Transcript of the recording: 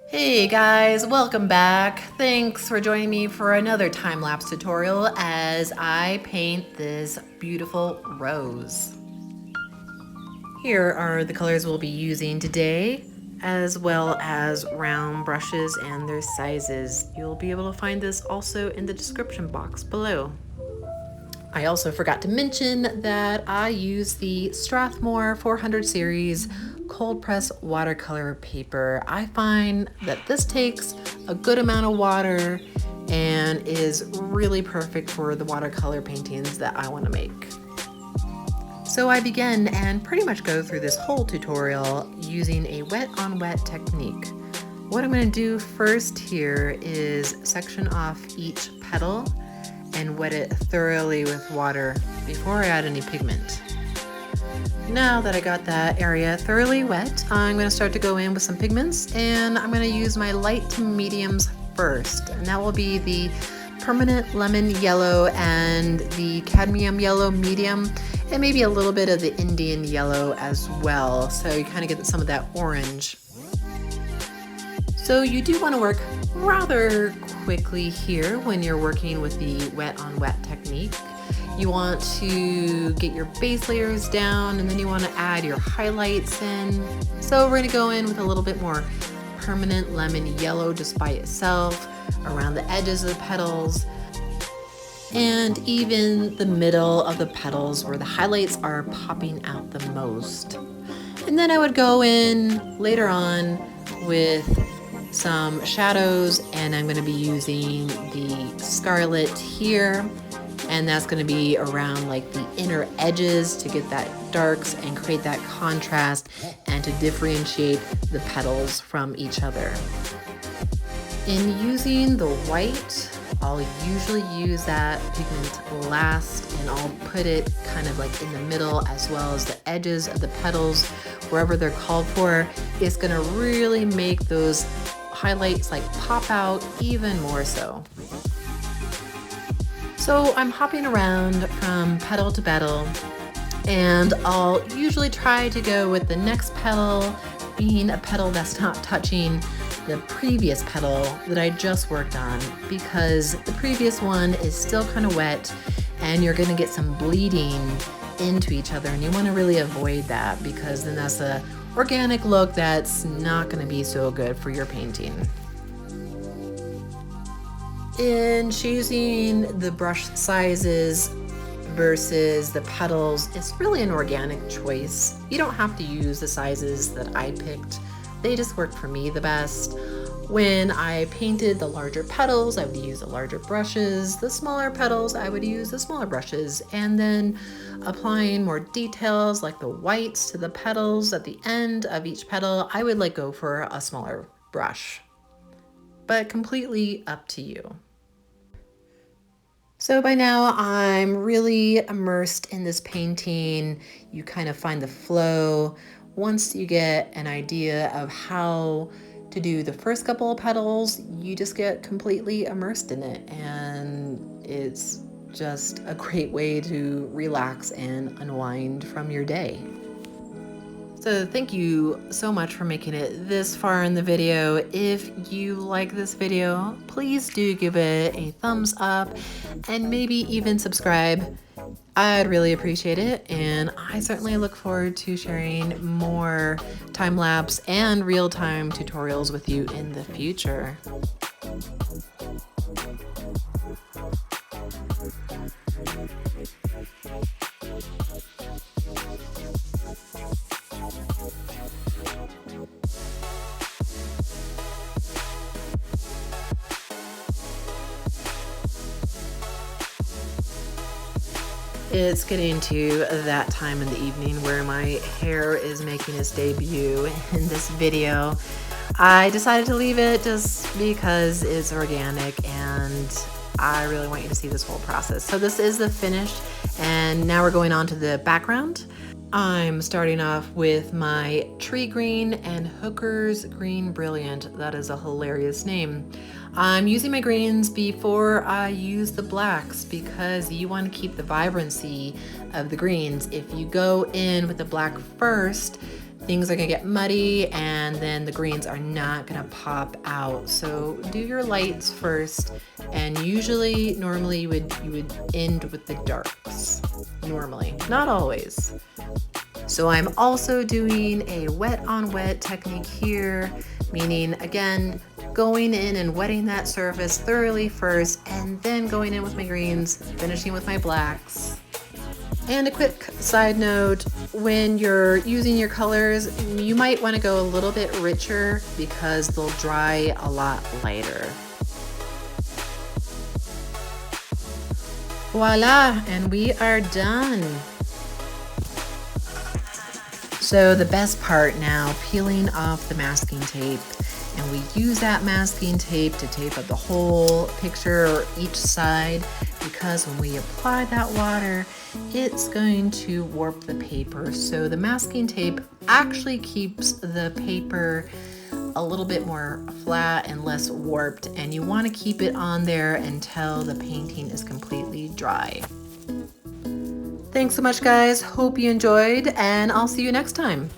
Hey guys, welcome back. Thanks for joining me for another time-lapse tutorial as I paint this beautiful rose. Here are the colors we'll be using today, as well as round brushes and their sizes. You'll be able to find this also in the description box below. I also forgot to mention that I use the Strathmore 400 series cold press watercolor paper. I find that this takes a good amount of water and is really perfect for the watercolor paintings that I want to make. So I begin and pretty much go through this whole tutorial using a wet on wet technique. What I'm going to do first here is section off each petal and wet it thoroughly with water before I add any pigment. Now that I got that area thoroughly wet, I'm going to start to go in with some pigments, and I'm going to use my light to mediums first, and that will be the permanent lemon yellow and the cadmium yellow medium, and maybe a little bit of the Indian yellow as well, so you kind of get some of that orange. So you do want to work rather quickly here when you're working with the wet on wet technique. You want to get your base layers down, and then you want to add your highlights in. So we're going to go in with a little bit more permanent lemon yellow just by itself around the edges of the petals and even the middle of the petals where the highlights are popping out the most. And then I would go in later on with some shadows, and I'm going to be using the Scarlet here, and that's going to be around like the inner edges to get that darks and create that contrast and to differentiate the petals from each other. In using the white, I'll usually use that pigment last, and I'll put it kind of like in the middle as well as the edges of the petals wherever they're called for. It's going to really make those highlights like pop out even more so. So I'm hopping around from petal to petal, and I'll usually try to go with the next petal being a petal that's not touching the previous petal that I just worked on, because the previous one is still kind of wet and you're going to get some bleeding into each other, and you want to really avoid that because then that's a organic look that's not going to be so good for your painting. In choosing the brush sizes versus the petals, it's really an organic choice. You don't have to use the sizes that I picked. They just work for me the best. When I painted the larger petals, I would use the larger brushes. The smaller petals, I would use the smaller brushes. And then applying more details like the whites to the petals at the end of each petal, I would go for a smaller brush. But completely up to you. So by now I'm really immersed in this painting. You kind of find the flow. Once you get an idea of how to do the first couple of petals, you just get completely immersed in it, and it's just a great way to relax and unwind from your day. So thank you so much for making it this far in the video. If you like this video, please do give it a thumbs up and maybe even subscribe. I'd really appreciate it, and I certainly look forward to sharing more time-lapse and real-time tutorials with you in the future. It's getting to that time in the evening where my hair is making its debut in this video. I decided to leave it just because it's organic and I really want you to see this whole process. So this is the finish, and now we're going on to the background. I'm starting off with my Tree Green and Hooker's Green Brilliant. That is a hilarious name. I'm using my greens before I use the blacks because you want to keep the vibrancy of the greens. If you go in with the black first, things are gonna get muddy and then the greens are not gonna pop out. So do your lights first, and usually, normally you would end with the darks. Normally, not always. So I'm also doing a wet on wet technique here, meaning again, going in and wetting that surface thoroughly first, and then going in with my greens, finishing with my blacks. And a quick side note, when you're using your colors, you might want to go a little bit richer because they'll dry a lot lighter. Voila, and we are done. So the best part now, peeling off the masking tape. And we use that masking tape to tape up the whole picture or each side, because when we apply that water, it's going to warp the paper. So the masking tape actually keeps the paper a little bit more flat and less warped, and you want to keep it on there until the painting is completely dry. Thanks so much, guys. Hope you enjoyed, and I'll see you next time.